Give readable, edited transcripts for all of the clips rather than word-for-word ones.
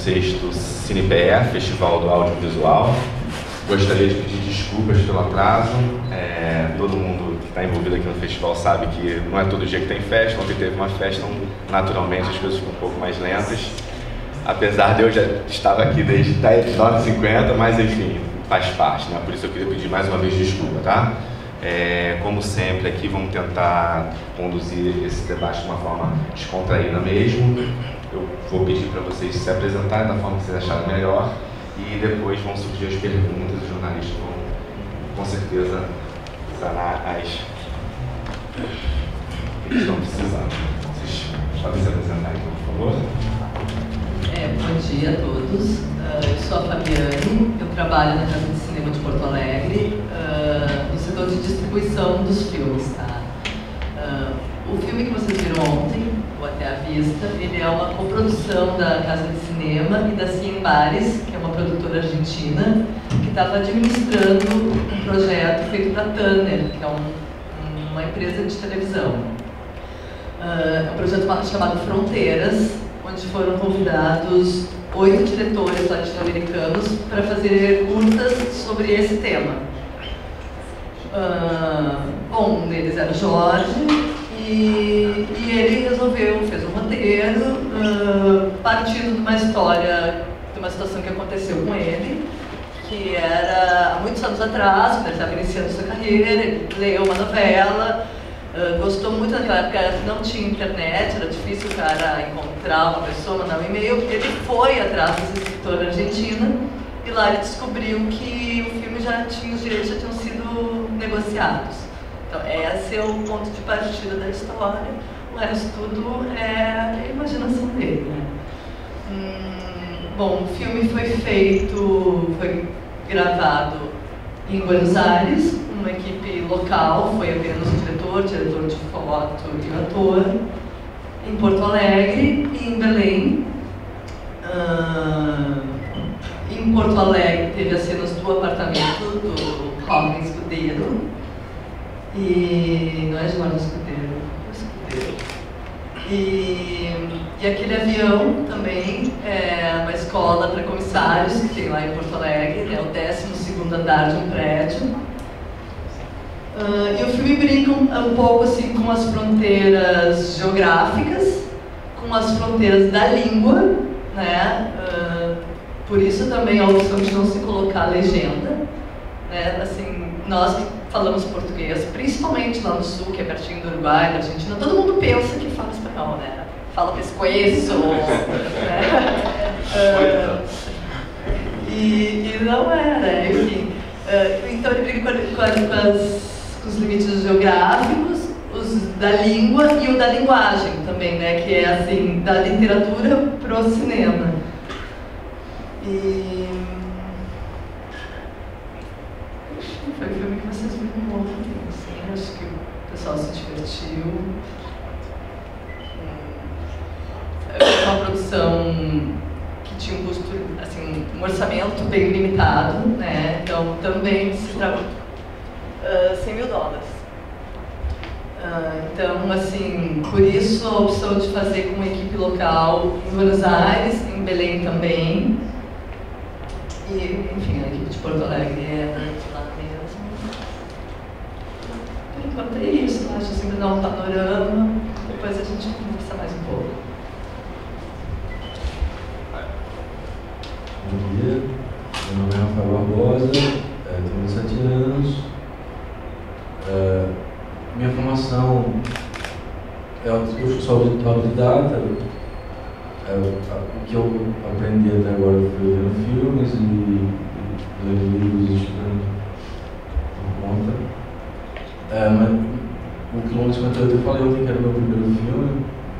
16º CinePE, Festival do Audiovisual. Gostaria de pedir desculpas pelo atraso. Todo mundo que está envolvido aqui no festival sabe que não é todo dia que tem festa. Ontem teve uma festa, então naturalmente as coisas ficam um pouco mais lentas. Apesar de eu já estar aqui desde 9h50, mas enfim, faz parte, né? Por isso eu queria pedir mais uma vez desculpa, tá? Como sempre aqui, vamos tentar conduzir esse debate de uma forma descontraída mesmo. Eu vou pedir para vocês se apresentarem da forma que vocês acharem melhor e depois vão surgir as perguntas, os jornalistas vão com certeza sanar as que estão precisando. Vocês podem se apresentar então, por favor? Bom dia a todos. Eu sou a Fabiane, eu trabalho na Casa de Cinema de Porto Alegre, no setor de distribuição dos filmes. Tá? O filme que vocês viram ontem, o Até à Vista, ele é uma coprodução da Casa de Cinema e da Ciembares, que é uma produtora argentina, que estava administrando um projeto feito para a Tanner, que é uma empresa de televisão. É um projeto chamado Fronteiras, onde foram convidados 8 diretores latino-americanos para fazer curtas sobre esse tema. Um deles era o Jorge, e ele fez um roteiro partindo de uma história, de uma situação que aconteceu com ele, que era há muitos anos atrás, quando ele estava iniciando sua carreira. Ele leu uma novela, gostou muito. Naquela época não tinha internet, era difícil o cara encontrar uma pessoa, mandar um e-mail. Ele foi atrás desse escritor argentino e lá ele descobriu que o filme os direitos já tinham sido negociados. Então esse é o ponto de partida da história. O resto tudo é a imaginação dele, né? Bom, o filme foi gravado em Buenos Aires, uma equipe local, foi apenas o diretor de foto e o ator, em Porto Alegre e em Belém. Em Porto Alegre teve as cenas do apartamento do Jorge Escudeiro, e não é Jorge Escudeiro, é Escudeiro. E aquele avião também é uma escola para comissários que tem lá em Porto Alegre, é o 12º andar de um prédio. E o filme brinca um pouco assim com as fronteiras geográficas, com as fronteiras da língua, né? Por isso também a opção de não se colocar legenda, né? Assim, nós que falamos português, principalmente lá no sul, que é pertinho do Uruguai, da Argentina, todo mundo pensa que fala espanhol, né? Fala pescoço, né? E não era, enfim. Então ele briga com os limites geográficos, os da língua e o da linguagem também, né? Que é assim, da literatura pro cinema. E foi o filme que vocês viram ontem, assim, acho que o pessoal se divertiu. É uma produção que tinha um custo, assim, um orçamento bem limitado, né? Então também se trabalhou $100 mil. Então, assim, por isso a opção de fazer com uma equipe local em Buenos Aires, em Belém também. E, enfim, a equipe de Porto Alegre é de lá mesmo. Por enquanto é isso, acho, assim, para dar um panorama. Depois a gente conversa mais um pouco. Bom dia, meu nome é Rafael Barbosa, tenho 27 anos. Minha formação eu sou autodidata. O que eu aprendi até agora foi vendo filmes e lendo livros e estudando por conta. Mas o Quilômetro 58 eu falei ontem que era o meu primeiro filme,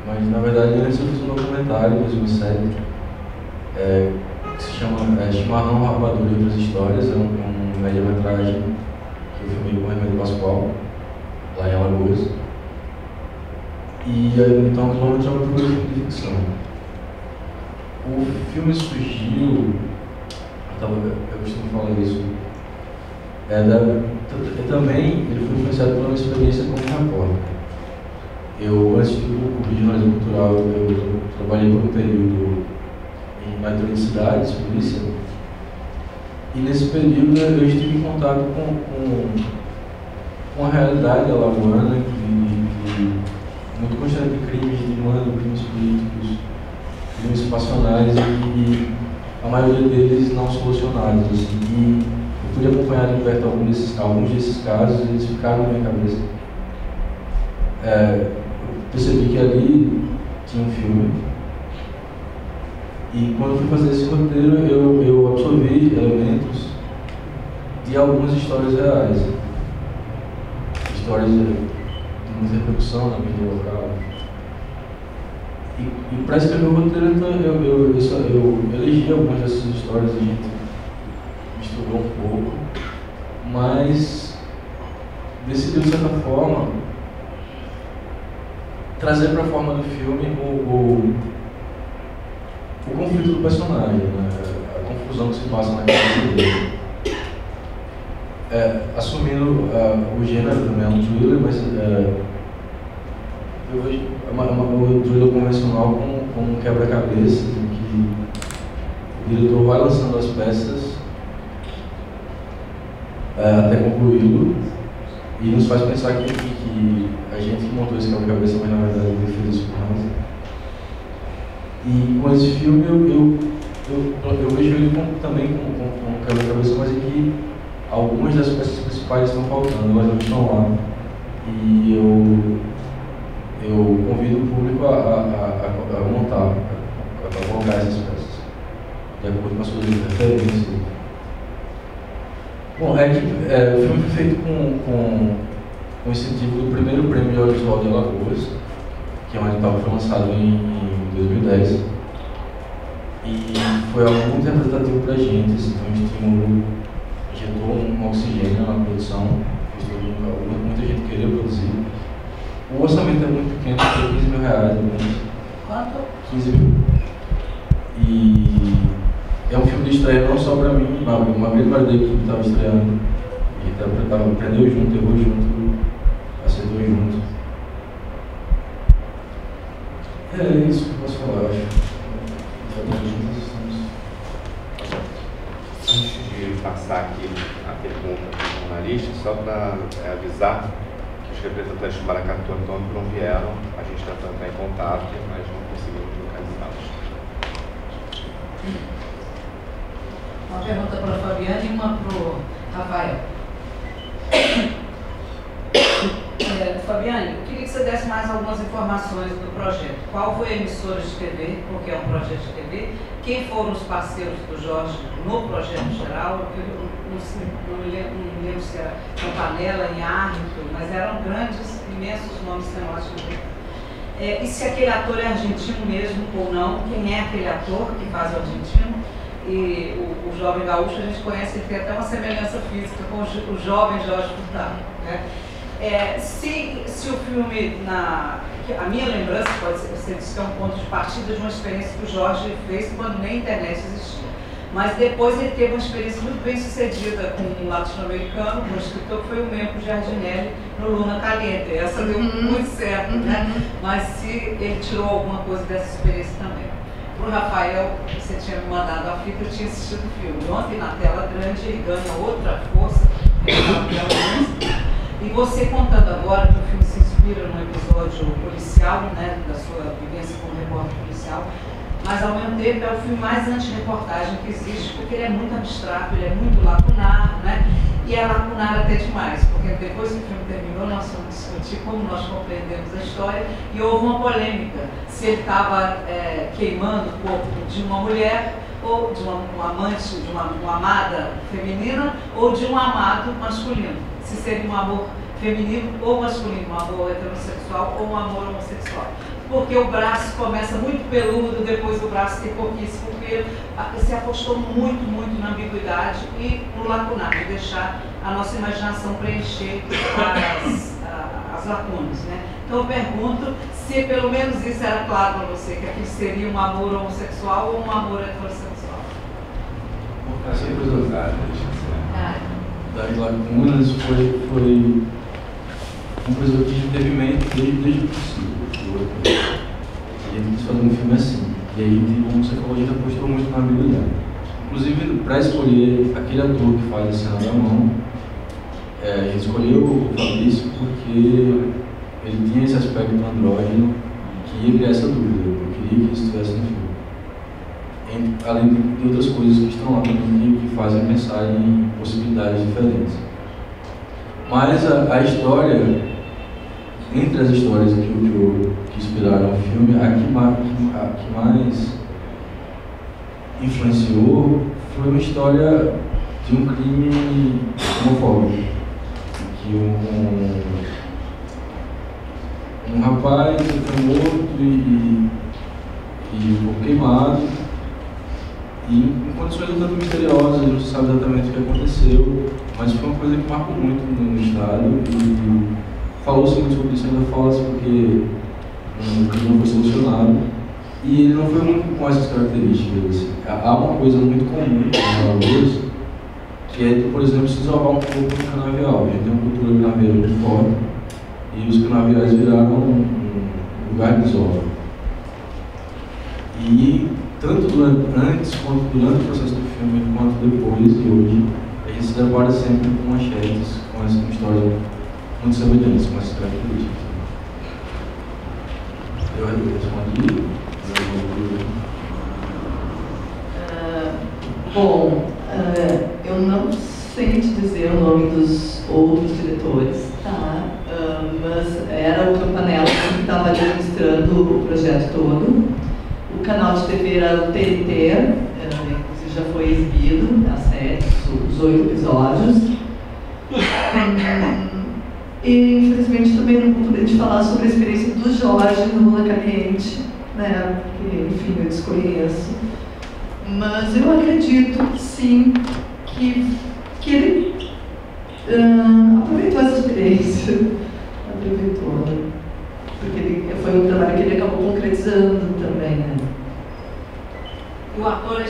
mas na verdade antes eu fiz um documentário em 2007 que se chama Chimarrão, Rapadura e Outras Histórias. É um média-metragem que eu filmei com o Remédio Pascoal, lá em Alagoas. E então o Quilômetro é o meu primeiro filme de ficção. O filme surgiu, eu costumo falar isso, também ele foi influenciado pela minha experiência como repórter. Antes de cobrir jornalismo cultural, eu trabalhei por um período em maioria de cidades, polícia. E nesse período eu estive em contato com a realidade alagoana, muito constante de crimes de mano, crimes políticos, crimes passionais e a maioria deles não solucionados. Assim. E eu pude acompanhar de perto alguns desses casos e eles ficaram na minha cabeça. Eu percebi que ali tinha um filme e quando eu fui fazer esse roteiro eu absorvi elementos de algumas histórias reais, histórias de muita repercussão na mídia local. E para escrever o roteiro, então, eu elegi algumas dessas histórias, a gente misturou um pouco, mas decidiu, de certa forma, trazer para a forma do filme o conflito do personagem, né? A confusão que se passa na cabeça dele. Assumindo o gênero também é um thriller, mas eu vejo o thriller convencional como um quebra-cabeça, em que o diretor vai lançando as peças até concluí-lo e nos faz pensar que a gente que montou esse quebra-cabeça, mas na verdade ele fez isso por nós. E com esse filme eu vejo ele também como um quebra-cabeça, mas em que algumas das peças principais estão faltando, elas não estão lá. E eu convido o público a montar, a colocar essas peças, de acordo com as suas referências. Bom, o filme foi feito com o incentivo do primeiro prêmio de audiovisual de Alagoas, que é um edital que foi lançado em 2010. E foi algo muito representativo para a gente, assim, foi um estímulo, injetou um oxigênio na produção, muita gente queria produzir. O orçamento é muito pequeno, foi 15 mil reais. Quanto? 15 mil. E é um filme de estreia não só para mim, uma grande parte da equipe estava estreando. E aprendeu junto, errou junto, acertou junto. É isso que eu posso falar, eu acho. Antes de passar aqui a pergunta do jornalista, só para avisar que os representantes do Maracatu Antônio não vieram, a gente está tentando entrar em contato, mas não conseguimos localizá-los. Uma pergunta para a Fabiana e uma para o Rafael. Fabiane, eu queria que você desse mais algumas informações do projeto. Qual foi a emissora de TV, porque é um projeto de TV? Quem foram os parceiros do Jorge no projeto geral? Eu não me lembro se era Campanella, em árbitro, mas eram grandes, imensos nomes cenóticos. E se aquele ator é argentino mesmo ou não? Quem é aquele ator que faz o argentino? E o jovem gaúcho a gente conhece, ele tem até uma semelhança física com o jovem Jorge Furtado, né? Se o filme, a minha lembrança, pode ser, você disse que é um ponto de partida de uma experiência que o Jorge fez quando nem a internet existia. Mas depois ele teve uma experiência muito bem sucedida com um latino-americano, um escritor que foi o Mempo Giardinelli no Luna Caliente. Essa deu muito certo, né? Mas se ele tirou alguma coisa dessa experiência também. Para o Rafael, você tinha me mandado a fita, eu tinha assistido o filme. Ontem na tela grande ele ganha outra força, e você contando agora que o filme se inspira num episódio policial, né, da sua vivência como repórter policial, mas ao mesmo tempo é o filme mais anti-reportagem que existe, porque ele é muito abstrato, ele é muito lacunar, né? E é lacunar até demais, porque depois que o filme terminou, nós fomos discutir como nós compreendemos a história e houve uma polêmica, se ele estava queimando o corpo de uma mulher, ou de uma amante, de uma amada feminina, ou de um amado masculino. Se seria um amor feminino ou masculino, um amor heterossexual ou um amor homossexual. Porque o braço começa muito peludo, depois o braço tem pouquíssimo pelo. Se apostou muito, muito na ambiguidade e no lacunar, de deixar a nossa imaginação preencher as lacunas, né? Então eu pergunto se pelo menos isso era claro para você, que aqui seria um amor homossexual ou um amor heterossexual. Essa coisa das lacunas foi uma coisa que teve em mente desde o princípio. A gente quis fazer um filme assim. E E aí, como você falou, a gente apostou muito na habilidade. Inclusive, para escolher aquele ator que faz a cena da mão, a gente escolheu o Fabrício porque ele tinha esse aspecto andrógeno que ia criar essa dúvida. Eu queria que ele estivesse no filme. Além de outras coisas que estão lá também que fazem pensar em possibilidades diferentes. Mas a história, entre as histórias que inspiraram o filme, a que mais influenciou foi uma história de um crime homofóbico. Que um rapaz foi morto e foi queimado, e em condições um tanto misteriosas, não se sabe exatamente o que aconteceu, mas foi uma coisa que marcou muito no estado, e falou-se muito sobre isso, ainda fala-se porque o crime não foi solucionado, e ele não foi muito com essas características. Assim. Há uma coisa muito comum nos Alagoas, que é, por exemplo, se desovar um pouco no canavial. A gente tem uma cultura canavial muito forte, e os canaviais viraram um lugar de desova. E tanto antes quanto durante o processo do filme, quanto depois e hoje, a gente se depara sempre com manchetes, com essa história muito semelhantes, com essas características. Eu respondi. Bom, eu não sei te dizer o nome dos outros diretores, tá? Mas era o Campanella que estava administrando o projeto todo. O canal de TV era o TNT, inclusive já foi exibido a série, os 8 episódios. E infelizmente também não vou poder te falar sobre a experiência do Jorge no Lula Caliente, né? Porque, enfim, eu desconheço. Mas eu acredito, sim, que ele aproveitou essa experiência. Aproveitou, né? Porque foi um trabalho que ele acabou concretizando também, né? E o ator é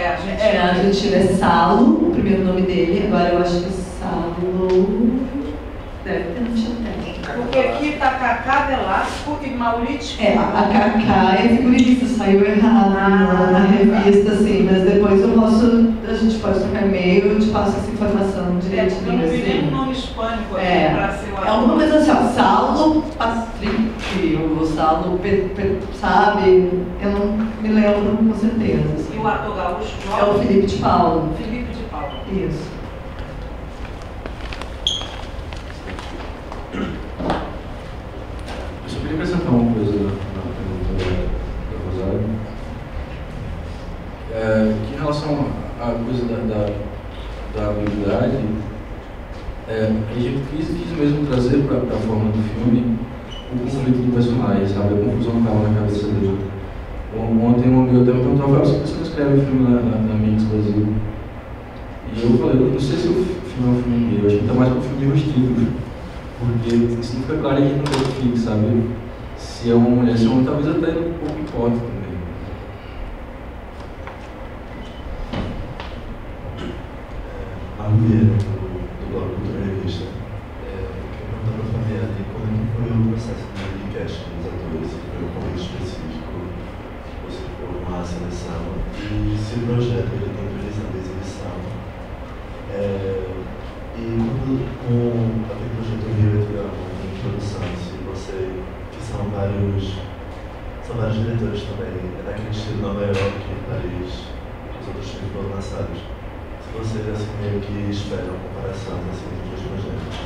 argentino? É argentino, é Salo, o primeiro nome dele, agora eu acho que Salo... Deve ter no chão. Porque aqui está Cacá Velasco e Maurício. A Cacá é figurinista, saiu errado na revista, assim, mas depois a gente pode trocar e-mail e eu te passo essa informação direitinho. Eu não vi assim. nenhum nome hispânico aqui para ser o ator. É alguma coisa assim, ó, Saulo Patrick, ou Saulo, sabe? Eu não me lembro com certeza. Assim. E o ator gaúcho? É o Felipe de Paulo. Felipe de Paulo. Isso. Eu só queria acrescentar uma coisa na pergunta da Rosário. Que em relação à coisa da habilidade, a gente quis mesmo trazer para a forma do filme o conflito do personagem, sabe? A confusão que estava na cabeça dele. Ontem um amigo até me perguntou, por que você não escreve o filme na Mix Brasil? E eu falei, eu não sei se o filme é um filme gay, eu acho que está mais para um filme rostível. Porque isso não fica claro e a gente não verifica, sabe? Se é uma mulher, se é um homem, talvez até um pouco importa também. A mulher do blog Cultura Revista, eu queria perguntar para a Fabiana como é que foi o processo de casting dos atores, se foi um convite específico, ou se foi uma seleção, e se o projeto ele tem previsão de exibição. E com aquele projeto Rio em produção, se você, que são vários diretores também, é daquele estilo Nova York, Paris, os outros filmes foram lançados. Se vocês assim meio que esperam comparação assim, dos dois projetos.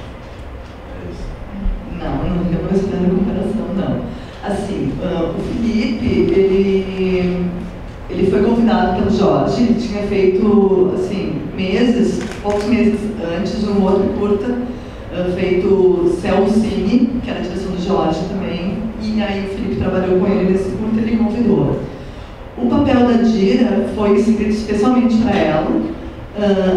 É isso. Não, eu não espero comparação, não. Assim, o Felipe, ele foi convidado pelo Jorge, ele tinha feito, assim, poucos meses antes, um outro curta, feito Céu Cine, que era a direção do Jorge também, e aí o Felipe trabalhou com ele nesse curta e ele convidou. O papel da Dira foi escrito especialmente para ela,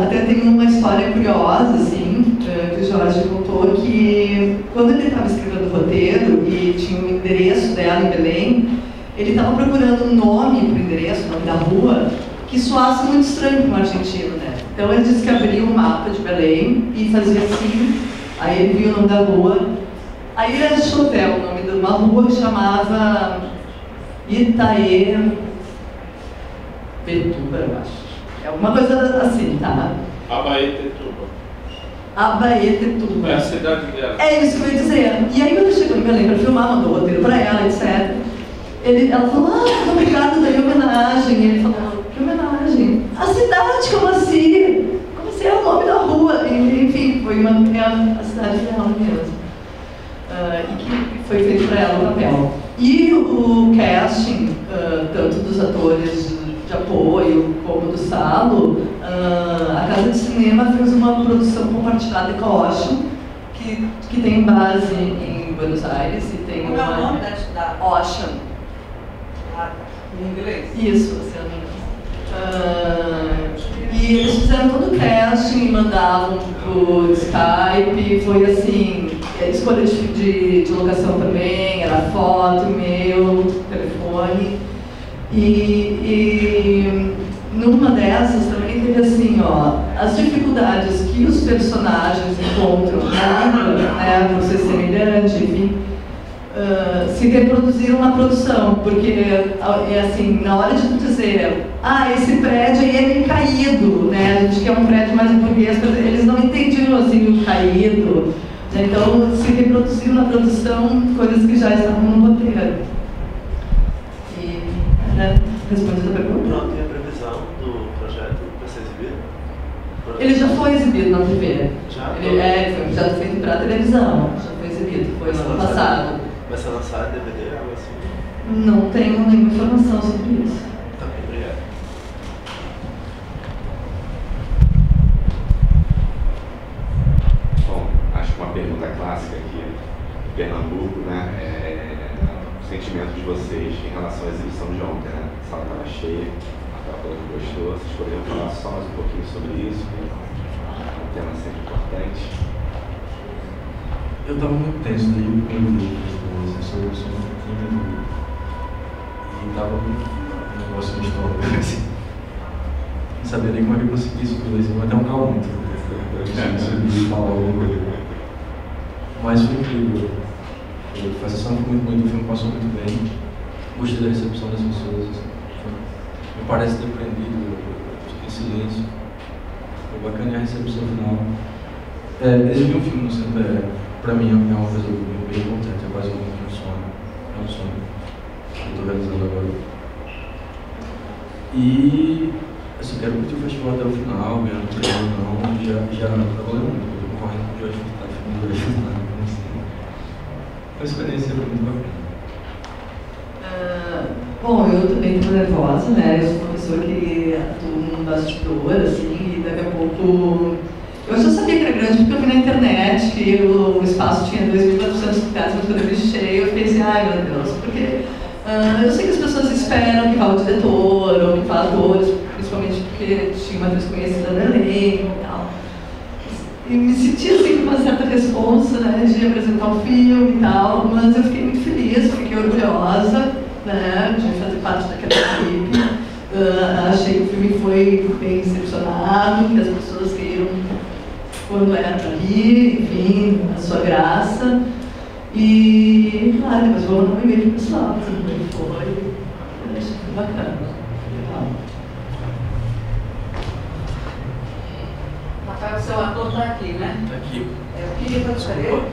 até tem uma história curiosa, assim, que o Jorge contou, que quando ele estava escrevendo o roteiro e tinha o endereço dela em Belém, ele estava procurando um nome para o endereço, o nome da rua, que soasse muito estranho para um argentino, né? Então ele disse que abria um mapa de Belém e fazia assim, aí ele viu o nome da rua, aí ele achou até o nome de uma rua que chamava Itaê, Abaetetuba, eu acho. É alguma coisa assim, tá? Abaetetuba. Abaetetuba. É a cidade dela. É isso que eu ia dizer. E aí, quando eu chegou em Belém para filmar, mandou o roteiro para ela, etc. Ela falou, muito obrigado, daí homenagem. E ele falou, que homenagem? A cidade, como assim? Como assim é o nome da rua? E, enfim, foi a cidade dela mesmo. E que foi feito para ela o papel. E o casting, tanto dos atores de apoio como do Salo, a Casa de Cinema fez uma produção compartilhada com a Ocean, que tem base em Buenos Aires e tem Como é o nome da Ocean. Em inglês? Isso, e eles fizeram todo o casting, mandavam pro Skype, foi assim, escolha de locação também, era foto, e-mail, telefone. E numa dessas também teve assim, as dificuldades que os personagens encontram na língua, né, por ser semelhante, enfim, se reproduziram na produção, porque assim, na hora de dizer, esse prédio aí é meio caído, né, a gente quer um prédio mais burguês, eles não entendiam assim o caído, né, então se reproduziram na produção coisas que já estavam no roteiro. E respondendo a pergunta. Não tem a previsão do projeto para ser exibido? Ele já foi exibido na TV. Já? Ele foi já feito para a televisão, já foi exibido, foi no ano passado. Vai ser lançado em DVD, algo assim? Não tenho nenhuma informação sobre isso. Tá bem, obrigado. Bom, acho que uma pergunta clássica aqui em Pernambuco, né? O sentimento de vocês em relação à exibição de ontem, né? A sala estava cheia, a Paula gostou. Vocês poderiam falar só mais um pouquinho sobre isso? É um tema sempre importante. Eu estava muito tenso daí, eu sou muito tímido e estava com um negócio no estômago, assim. Não sabia nem como é que eu conseguia subir, assim, até um carro muito. Eu consegui subir e falar alguma coisa. Mas foi incrível. A sessão foi muito bonita, o filme passou muito bem. Gostei da recepção das pessoas. Assim. Me parece ter aprendido, em silêncio. Foi bacana a recepção final. Exibir um filme no CPE. Para mim é uma coisa bem importante, é quase um sonho. É um sonho que eu estou realizando agora. E assim, quero curtir o festival até o final, ganhando o prêmio ou não, já trabalhei muito, eu estou concorrendo com o Jorge Furtado, filme do Jorge Furtado, não sei. A experiência foi muito bacana. Bom, eu também estou nervosa, né? Eu sou uma pessoa que atua num bastidor, assim, e daqui a pouco. Eu já sabia que era grande porque eu vi na internet que o espaço tinha 2.400 lugares, mas quando eu vi cheio, eu pensei, ai meu Deus, porque eu sei que as pessoas esperam que vá o diretor ou que vá atores, principalmente porque tinha uma atriz conhecida no elenco e tal. E me senti assim com uma certa responsa, né, de apresentar um filme e tal, mas eu fiquei muito feliz, fiquei orgulhosa, né, de fazer parte daquela equipe. Achei que o filme foi bem recepcionado, que as pessoas riram quando era para rir, enfim, a sua graça. E, claro, depois vou mandar um e-mail pro pessoal, também foi. Eu achei que foi bacana. Legal. Rafael, seu ator está aqui, né? Está aqui. Eu queria fazer.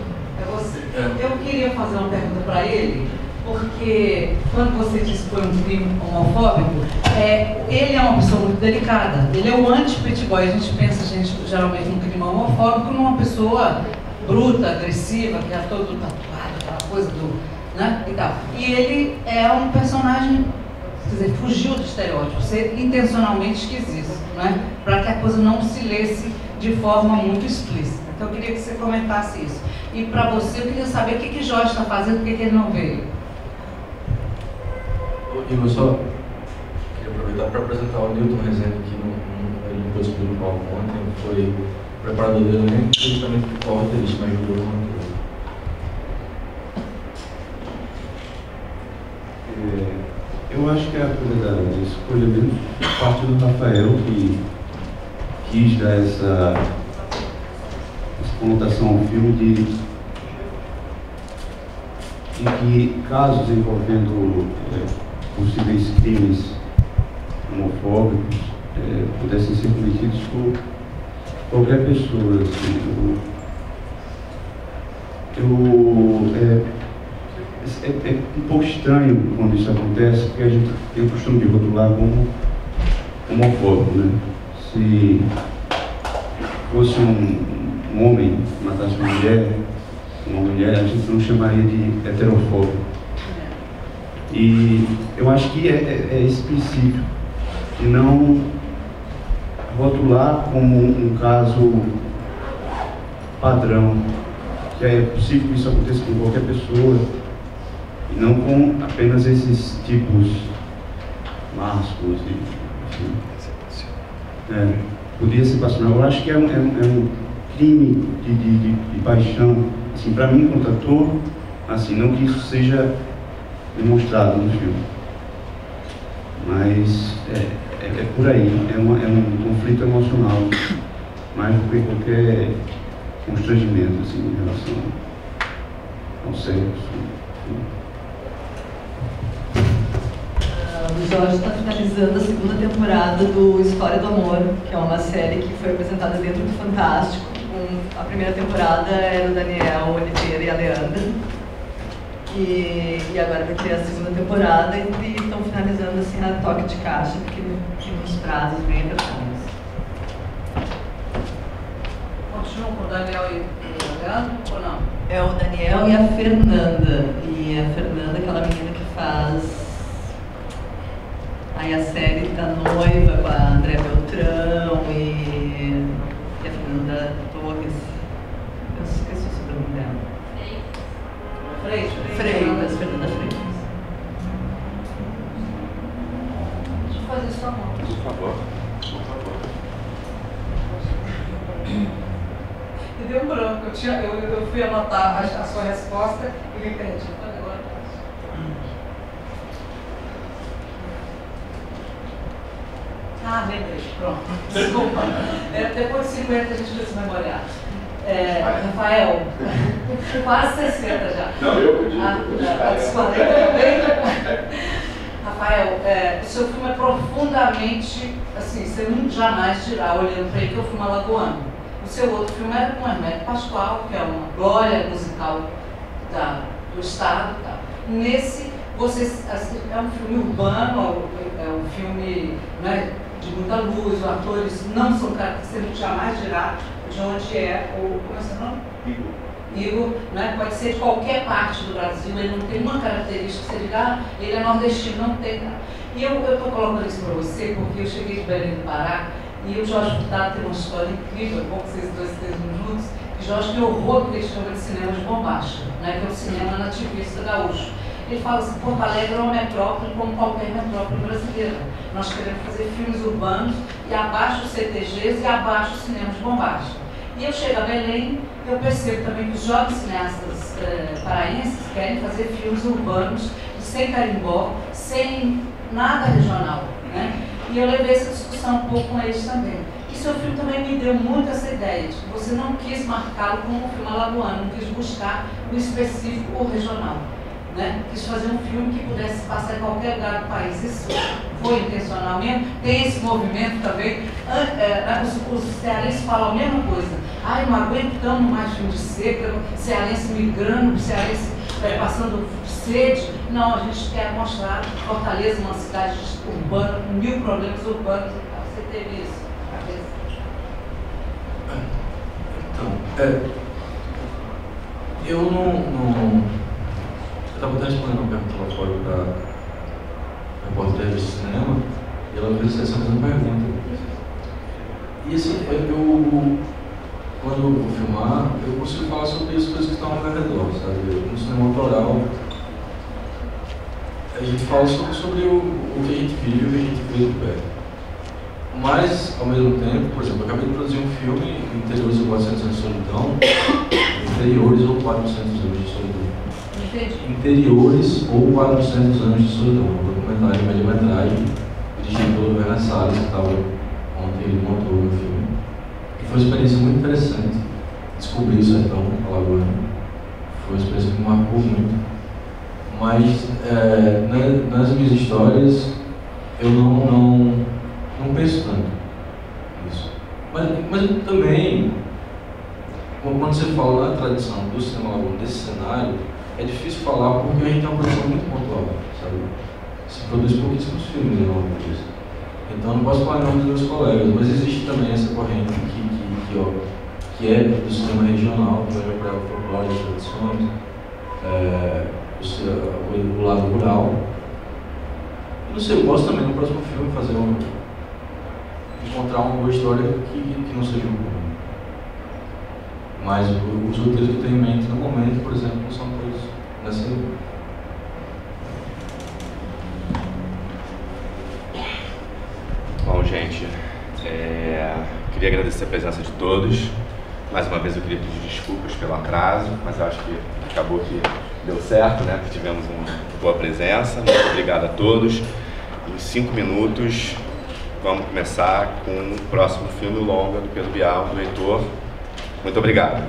É você. Eu queria fazer uma pergunta para ele, porque quando você disse que foi um crime homofóbico, ele é uma pessoa muito delicada. Ele é o anti-pit boy. A gente pensa, geralmente, num crime homofóbico, numa pessoa bruta, agressiva, que é todo tatuado, aquela coisa do... né? E tal. E ele é um personagem, quer dizer, fugiu do estereótipo. Você intencionalmente quis isso, né? Para que a coisa não se lesse de forma muito explícita. Então eu queria que você comentasse isso. E para você, eu queria saber o que Jorge está fazendo, por que ele não veio. Eu só queria aproveitar para apresentar o Newton Rezende, que ele não pôde subir no palco ontem, foi preparador dele, nem justamente porque o roteirista me ajudou no roteiro. Eu acho que a coisa da escolha mesmo parte do Rafael, que quis dar essa conotação ao filme de que casos envolvendo possíveis crimes homofóbicos pudessem ser cometidos por qualquer pessoa. Assim. É um pouco estranho quando isso acontece, porque a gente tem o costume de rotular como homofóbico, né? Se fosse um homem que matasse uma mulher, a gente não chamaria de heterofóbico. E eu acho que é esse princípio de não rotular como um caso padrão, que é possível que isso aconteça com qualquer pessoa, e não com apenas esses tipos másculos, enfim. Podia ser passional. Eu acho que é um crime de paixão, assim, para mim, como ator, assim, não que isso seja demonstrado no filme, mas é por aí, é um conflito emocional, mais do que qualquer constrangimento, assim, em relação ao sexo. O Jorge está finalizando a segunda temporada do História do Amor, que é uma série que foi apresentada dentro do Fantástico. A primeira temporada era o Daniel Oliveira e a Leandra. E agora vai ter a segunda temporada e estão finalizando assim a toque de caixa, porque tem uns prazos bem apertados. Continuam com o Daniel e o Leandro ou não? É o Daniel e a Fernanda. E a Fernanda, aquela menina que faz... Aí a série tá noiva com a André Beltrão e a Fernanda Torres. Eu esqueci o sobrenome dela. Freitas, Fernanda Freitas. Deixa eu fazer isso a mão. Por favor. Me deu um branco. Eu fui anotar a sua resposta e me perdi. Agora. Lembrei. Pronto. Desculpa. Depois de 50 a gente vai se memoriar. Rafael, quase 60 já. Não, eu podia. Rafael, o seu filme é profundamente, assim, você não jamais dirá, olhando para ele, que é o filme alagoano. O seu outro filme era com Hermeto Pascoal, que é uma glória musical do Estado. Tá? Nesse, é um filme urbano, é um filme, né, de muita luz, os atores não são caras que você não jamais dirá de onde é o... Como é seu nome? Igor, né? Pode ser de qualquer parte do Brasil, ele não tem uma característica que você diga, ele é nordestino, não tem. E eu estou colocando isso para você porque eu cheguei de Belém do Pará e o Jorge Furtado tem uma história incrível, bom que vocês dois estejam juntos, que Jorge tem horror do que ele chama de cinema de bombacha, né? Que é o cinema nativista gaúcho. Ele fala assim, Porto Alegre é uma metrópole como qualquer metrópole brasileira. Nós queremos fazer filmes urbanos e abaixo os CTGs e abaixo os cinemas de bombacha. E eu chego a Belém e eu percebo também que os jovens cineastas paraenses querem fazer filmes urbanos sem carimbó, sem nada regional, né? E eu levei essa discussão um pouco com eles também. E seu filme também me deu muito essa ideia de que você não quis marcá-lo como um filme alagoano, não quis buscar o específico ou regional. Né? Quis fazer um filme que pudesse passar em qualquer lugar do país. Isso foi intencionalmente. Tem esse movimento também. Os cearenses falam a mesma coisa. Ai, não aguentamos mais filme de seca, cearense migrando, cearense passando sede. Não, a gente quer mostrar Fortaleza, uma cidade urbana, com 1000 problemas urbanos e tal. Você teve isso na cabeça? Então, eu não... Eu estava até respondendo uma pergunta lá fora da repórter de cinema e ela fez essa mesma pergunta. E assim, quando eu vou filmar, eu consigo falar sobre as coisas que estão ao meu redor, sabe? No cinema autoral, a gente fala sobre o que a gente vive e o que a gente vê de perto. Mas, ao mesmo tempo, por exemplo, eu acabei de produzir um filme, Interiores ou 400 anos de solidão, Interiores ou 400 anos de solidão. Interiores ou 400 anos de solidão, um documentário de média-metragem dirigido pelo Bernardo Salles, que estava ontem, ele montou o filme. E foi uma experiência muito interessante descobrir o sertão alagoano. Foi uma experiência que me marcou muito. Mas nas minhas histórias eu não penso tanto nisso. Mas também, quando você fala da tradição do cinema Lagoa, desse cenário, é difícil falar porque a gente tem uma produção muito pontual, sabe? Se produz pouquíssimos filmes em nome disso. Então eu não posso falar em nome dos meus colegas, mas existe também essa corrente que é do cinema regional, que vai para o folclore, as tradições, o lado rural. Não sei, eu posso também no próximo filme encontrar uma boa história que não seja um filme. Mas os roteiros que eu tenho em mente no momento, por exemplo, não são todos nessa linha. Bom, gente, queria agradecer a presença de todos. Mais uma vez eu queria pedir desculpas pelo atraso, mas eu acho que acabou que deu certo, né? Que tivemos uma boa presença. Muito obrigado a todos. Em 5 minutos vamos começar com o próximo filme longa do Pedro Bial, do Heitor. Muito obrigado.